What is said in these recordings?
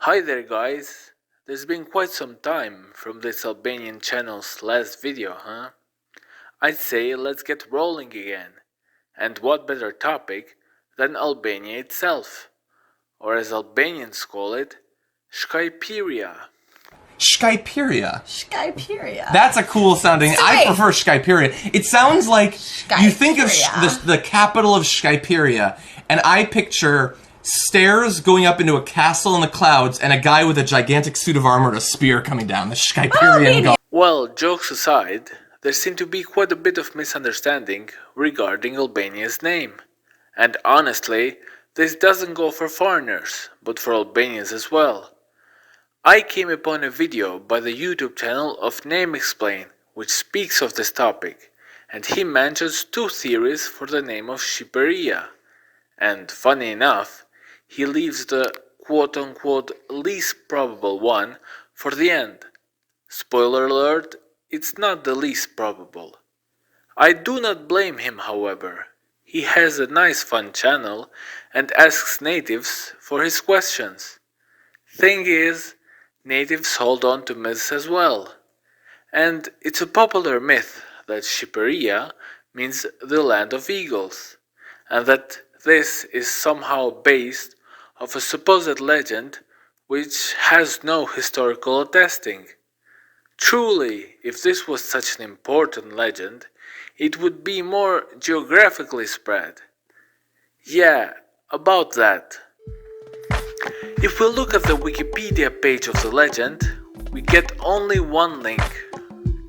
Hi there guys, there's been quite some time from this Albanian channel's last video, huh? I'd say let's get rolling again. And what better topic than Albania itself, or as Albanians call it, Shkajpiria. Shkajpiria. Shkajpiria. That's a cool sounding. So I wait. prefer Shkajpiria. It sounds like you think of Shkajpiria. the capital of Shkajpiria, and I picture stairs going up into a castle in the clouds and a guy with a gigantic suit of armor and a spear coming down. The Shkajpirian god. Well, jokes aside, there seemed to be quite a bit of misunderstanding regarding Albania's name. And honestly, this doesn't go for foreigners, but for Albanians as well. I came upon a video by the YouTube channel of Name Explain, which speaks of this topic, and he mentions two theories for the name of Shkajpiria. And funny enough, he leaves the quote-unquote least probable one for the end. Spoiler alert, it's not the least probable. I do not blame him, however. He has a nice fun channel and asks natives for his questions. Thing is, natives hold on to myths as well. And it's a popular myth that Shkajpiria means the land of eagles, and that this is somehow based off a supposed legend which has no historical attesting. Truly, if this was such an important legend, it would be more geographically spread. Yeah, about that. If we look at the Wikipedia page of the legend, we get only one link.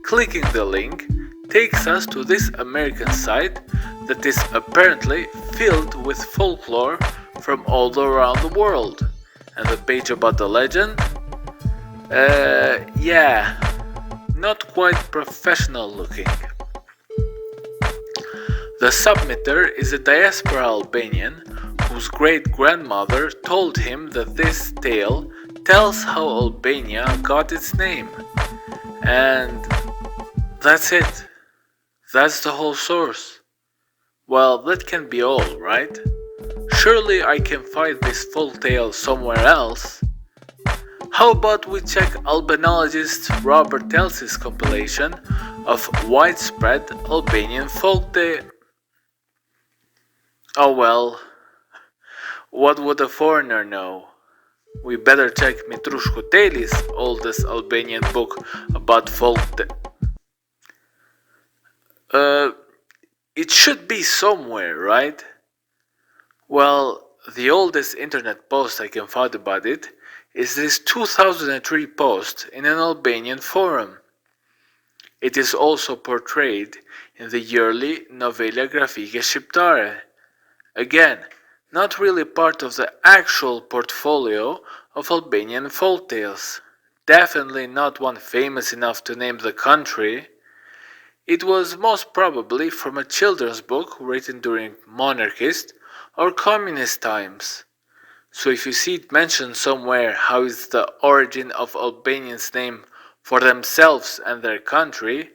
Clicking the link takes us to this American site that is apparently filled with folklore from all around the world. And the page about the legend? Yeah, not quite professional looking. The submitter is a diaspora Albanian whose great-grandmother told him that this tale tells how Albania got its name. And that's it. That's the whole source. Well, that can be all, right? Surely I can find this folk tale somewhere else. How about we check albanologist Robert Elsie's compilation of widespread Albanian folk tale? Oh well, what would a foreigner know? We better check Mitrushko Teli's oldest Albanian book about folk it should be somewhere, right? Well, the oldest internet post I can find about it is this 2003 post in an Albanian forum. It is also portrayed in the yearly Novela Grafike Shqiptare. Again, not really part of the actual portfolio of Albanian folk tales. Definitely not one famous enough to name the country. It was most probably from a children's book written during monarchist or communist times. So if you see it mentioned somewhere how it's the origin of Albanians' name for themselves and their country,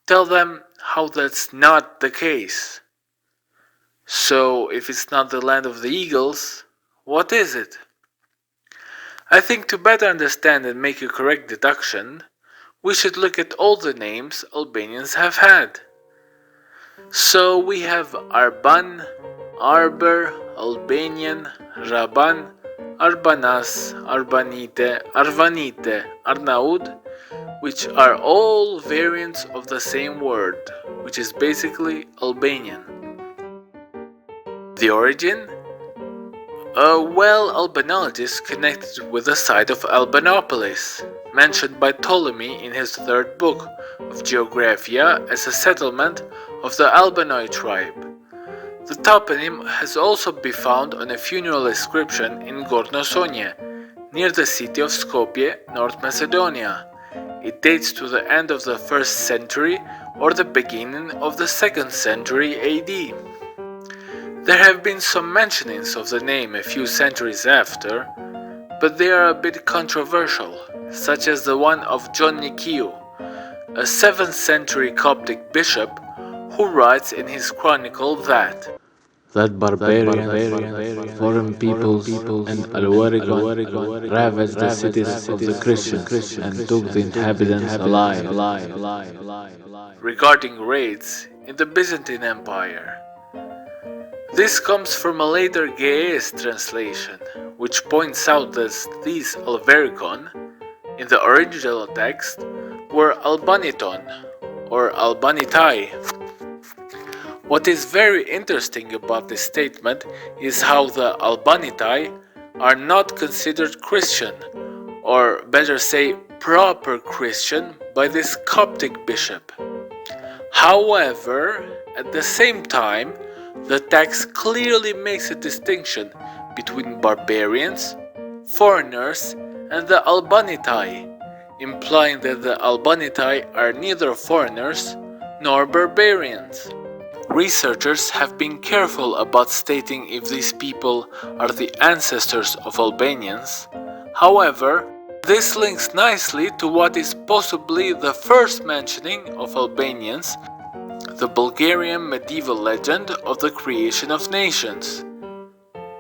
tell them how that's not the case. So if it's not the land of the eagles, what is it? I think to better understand and make a correct deduction, we should look at all the names Albanians have had. So we have Arban, Arber, Albanian, Raban, Arbanas, Arbanite, Arvanite, Arnaud, which are all variants of the same word, which is basically Albanian. The origin? Well, albanologists connected with the site of Albanopolis, mentioned by Ptolemy in his third book of Geographia as a settlement of the Albanoi tribe. The toponym has also been found on a funeral inscription in Gornosonje, near the city of Skopje, North Macedonia. It dates to the end of the 1st century or the beginning of the 2nd century AD. There have been some mentionings of the name a few centuries after, but they are a bit controversial, such as the one of John Nikiou, a 7th century Coptic bishop who writes in his chronicle that that barbarian, foreign peoples, and Alwarigon ravaged the cities of the Christians and took the inhabitants alive. Regarding raids in the Byzantine Empire. This comes from a later Ge'ez translation, which points out that these Alvericon, in the original text, were Albaniton, or Albanitai. What is very interesting about this statement is how the Albanitai are not considered Christian, or better say proper Christian, by this Coptic bishop. However, at the same time, the text clearly makes a distinction between barbarians, foreigners, and the Albanitai, implying that the Albanitai are neither foreigners nor barbarians. Researchers have been careful about stating if these people are the ancestors of Albanians. However, this links nicely to what is possibly the first mentioning of Albanians, the Bulgarian medieval legend of the creation of nations.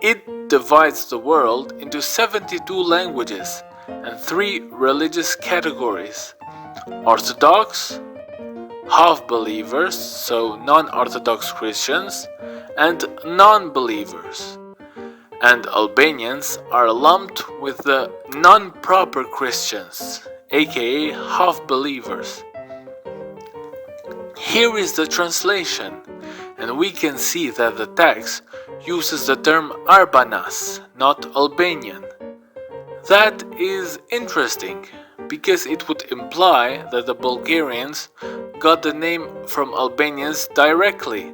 It divides the world into 72 languages and 3 religious categories: Orthodox, half-believers, so non-Orthodox Christians, and non-believers. And Albanians are lumped with the non-proper Christians, aka half-believers. Here is the translation, and we can see that the text uses the term Arbanas, not Albanian. That is interesting, because it would imply that the Bulgarians got the name from Albanians directly,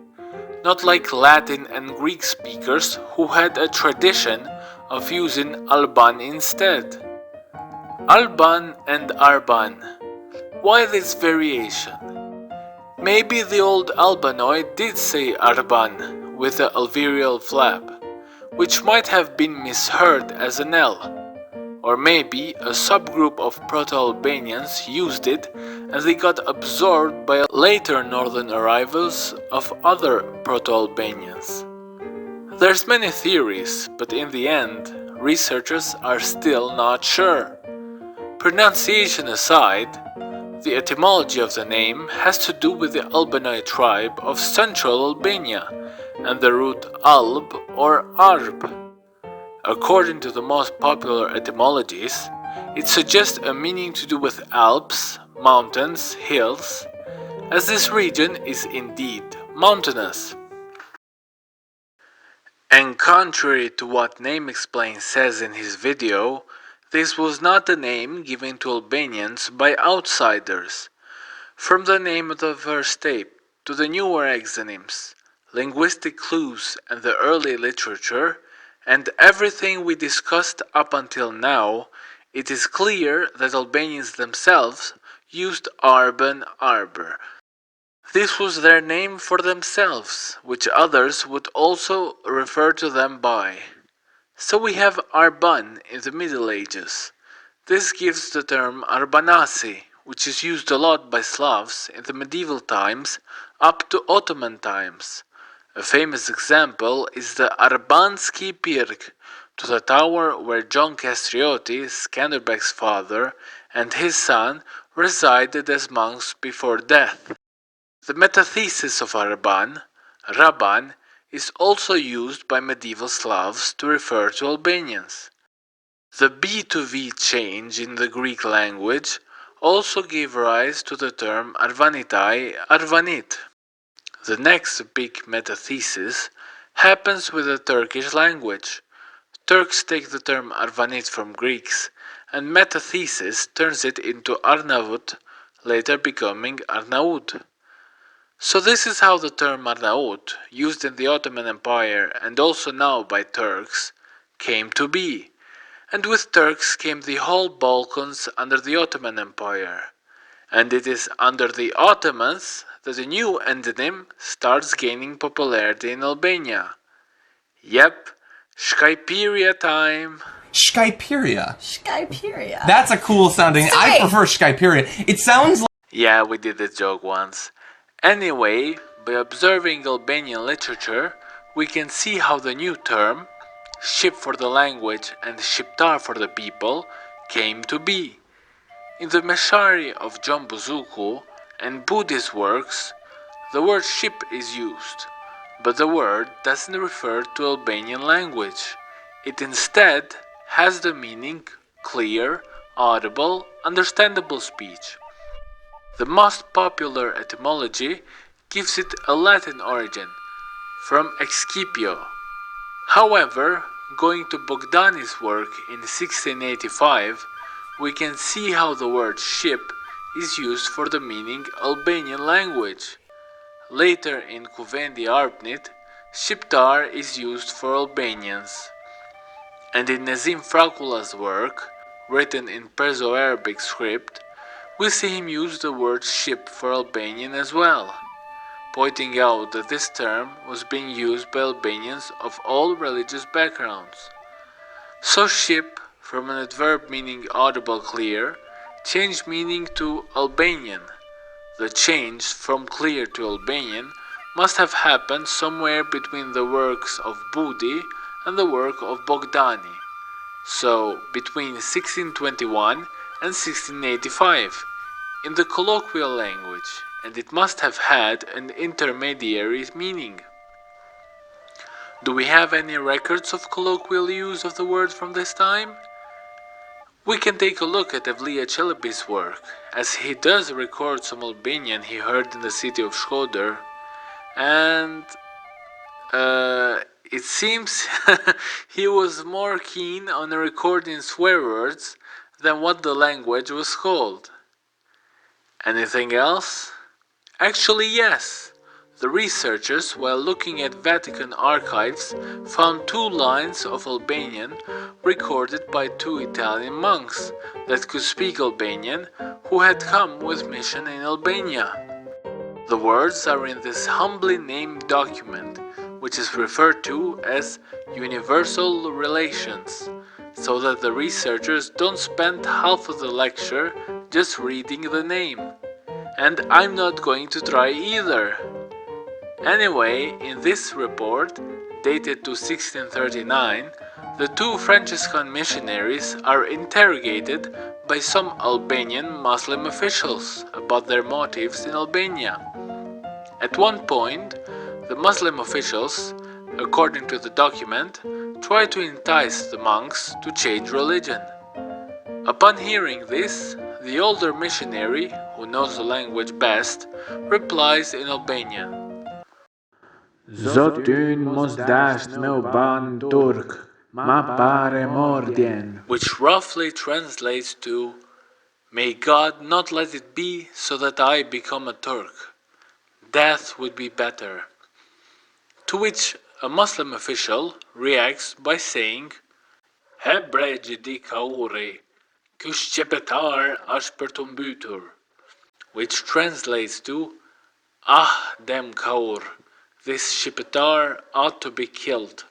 not like Latin and Greek speakers who had a tradition of using Alban instead. Alban and Arban. Why this variation? Maybe the old Albanoid did say Arban with the alveolar flap, which might have been misheard as an L. Or maybe a subgroup of Proto-Albanians used it and they got absorbed by later northern arrivals of other Proto-Albanians. There's many theories, but in the end, researchers are still not sure. Pronunciation aside, the etymology of the name has to do with the Albanoid tribe of central Albania and the root Alb or Arb. According to the most popular etymologies, it suggests a meaning to do with Alps, mountains, hills, as this region is indeed mountainous. And contrary to what Name Explain says in his video, this was not a name given to Albanians by outsiders. From the name of the first tape to the newer exonyms, linguistic clues and the early literature, and everything we discussed up until now, it is clear that Albanians themselves used Arban Arbor. This was their name for themselves, which others would also refer to them by. So we have Arban in the Middle Ages. This gives the term Arbanasi, which is used a lot by Slavs in the medieval times up to Ottoman times. A famous example is the Arbanski Pirk, to the tower where John Castriotti, Skanderbeg's father, and his son resided as monks before death. The metathesis of Arban, Raban, is also used by medieval Slavs to refer to Albanians. The B to V change in the Greek language also gave rise to the term Arvanitai, Arvanit. The next big metathesis happens with the Turkish language. Turks take the term Arvanit from Greeks, and metathesis turns it into Arnavut, later becoming Arnaud. So this is how the term Arnaut, used in the Ottoman Empire and also now by Turks, came to be. And with Turks came the whole Balkans under the Ottoman Empire. And it is under the Ottomans that a new endonym starts gaining popularity in Albania. Yep, Shkajpiria time. Shkajpiria. Shkajpiria. That's a cool sounding. So I wait. prefer Shkajpiria. It sounds like. Yeah, we did this joke once. Anyway, by observing Albanian literature, we can see how the new term, ship for the language and shiptar for the people, came to be. In the Meshari of John Buzuku and Buddhist works, the word ship is used, but the word doesn't refer to Albanian language. It instead has the meaning clear, audible, understandable speech. The most popular etymology gives it a Latin origin, from excipio. However, going to Bogdani's work in 1685, we can see how the word ship is used for the meaning Albanian language. Later in Kuvendi Arpnit, shiptar is used for Albanians. And in Nazim Fracula's work, written in Perso-Arabic script, we see him use the word ship for Albanian as well, pointing out that this term was being used by Albanians of all religious backgrounds. So ship, from an adverb meaning audible clear, changed meaning to Albanian. The change from clear to Albanian must have happened somewhere between the works of Budi and the work of Bogdani, so between 1621 and 1685, in the colloquial language, and it must have had an intermediary meaning. Do we have any records of colloquial use of the word from this time? We can take a look at Evliya Çelebi's work, as he does record some Albanian he heard in the city of Shkodër, and it seems he was more keen on recording swear words than what the language was called. Anything else? Actually, yes. The researchers, while looking at Vatican archives, found 2 lines of Albanian recorded by 2 Italian monks that could speak Albanian who had come with mission in Albania. The words are in this humbly named document, which is referred to as Universal Relations, so that the researchers don't spend half of the lecture just reading the name. And I'm not going to try either. Anyway, in this report, dated to 1639, the 2 Franciscan missionaries are interrogated by some Albanian Muslim officials about their motives in Albania. At one point, the Muslim officials, according to the document, try to entice the monks to change religion. Upon hearing this, the older missionary, who knows the language best, replies in Albanian. Zot ynë mos dasht me u ban turk, ma pare mordjen. Which roughly translates to, "May God not let it be so that I become a Turk. Death would be better." To which a Muslim official reacts by saying, "He bre gjidi kauri, ky shqepetar është për të mbytur," which translates to, "Ah, damn kaur, this shqepetar ought to be killed."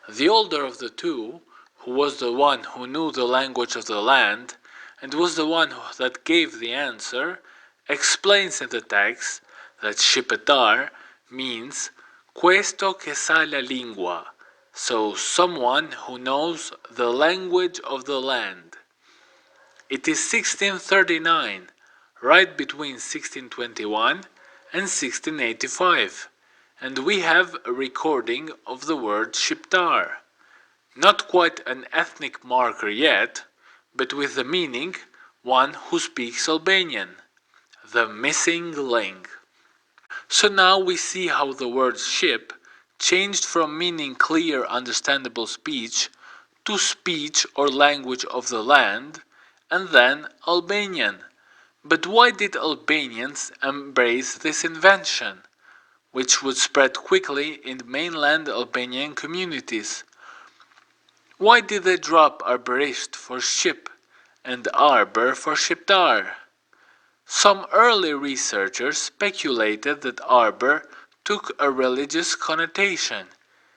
The older of the 2, who was the one who knew the language of the land, and was the one that gave the answer, explains in the text that shqepetar means questo che sa la lingua, so someone who knows the language of the land. It is 1639, right between 1621 and 1685, and we have a recording of the word shqiptar. Not quite an ethnic marker yet, but with the meaning one who speaks Albanian, the missing link. So now we see how the word ship changed from meaning clear understandable speech to speech or language of the land, and then Albanian. But why did Albanians embrace this invention, which would spread quickly in mainland Albanian communities? Why did they drop arborisht for ship and arbor for shiptar? Some early researchers speculated that arbor took a religious connotation.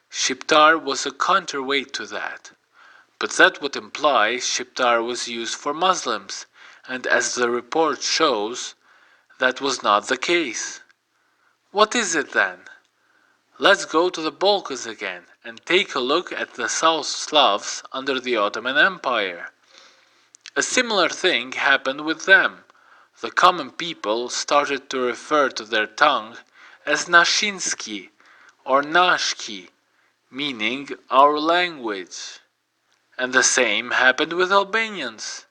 Shiptar was a counterweight to that. But that would imply shiptar was used for Muslims, and as the report shows, that was not the case. What is it then? Let's go to the Balkans again and take a look at the South Slavs under the Ottoman Empire. A similar thing happened with them. The common people started to refer to their tongue as Nashinsky or Nashki, meaning our language. And the same happened with Albanians.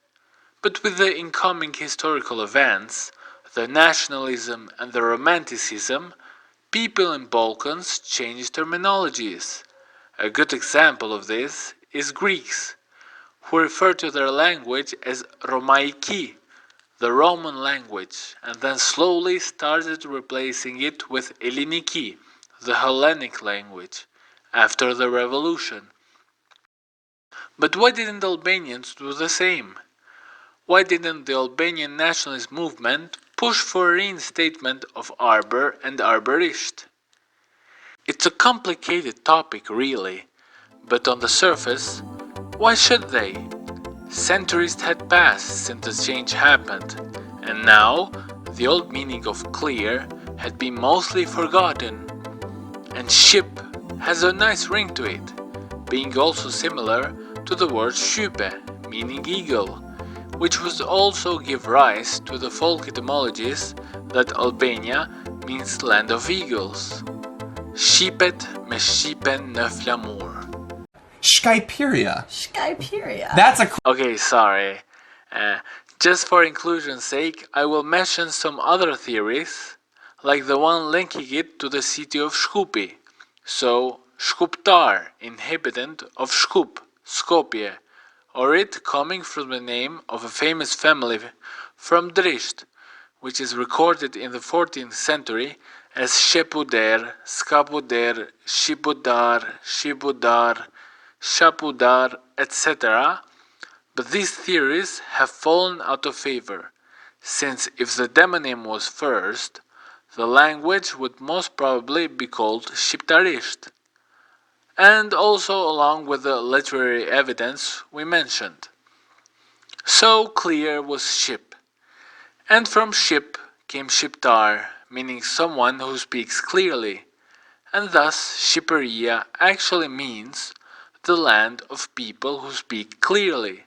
But with the incoming historical events, the nationalism and the romanticism, people in Balkans changed terminologies. A good example of this is Greeks, who refer to their language as Romaiki, the Roman language, and then slowly started replacing it with Elliniki, the Hellenic language, after the revolution. But why didn't Albanians do the same? Why didn't the Albanian nationalist movement push for a reinstatement of Arbor and Arborisht? It's a complicated topic really, but on the surface, why should they? Centuries had passed since the change happened, and now the old meaning of clear had been mostly forgotten. And ship has a nice ring to it, being also similar to the word shupe, meaning eagle, which would also give rise to the folk etymologies that Albania means land of eagles. Shipet me shipen në flamur. Shkajpiria. Shkajpiria. That's a Okay, sorry. Just for inclusion's sake, I will mention some other theories, like the one linking it to the city of Shkupi. So, Shkuptar, inhabitant of Shkup, Skopje, or it coming from the name of a famous family from Drisht, which is recorded in the 14th century as Shepuder, Skapuder, Shipudar, Shibudar, Shapudar, etc. But these theories have fallen out of favor, since if the demonym was first, the language would most probably be called Shqiptarisht, and also along with the literary evidence we mentioned. So clear was ship, and from ship came Shqiptar, meaning someone who speaks clearly, and thus Shqipëria actually means the land of people who speak clearly.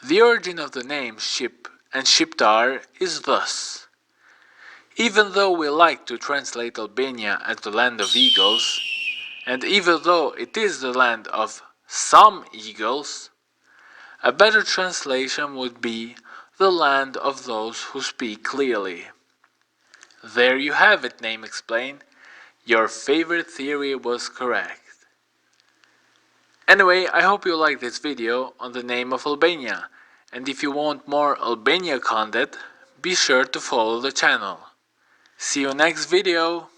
The origin of the name Ship and Shqiptar is thus. Even though we like to translate Albania as the land of eagles, and even though it is the land of some eagles, a better translation would be the land of those who speak clearly. There you have it, name explained. Your favorite theory was correct. Anyway, I hope you liked this video on the name of Albania, and if you want more Albania content, be sure to follow the channel. See you next video!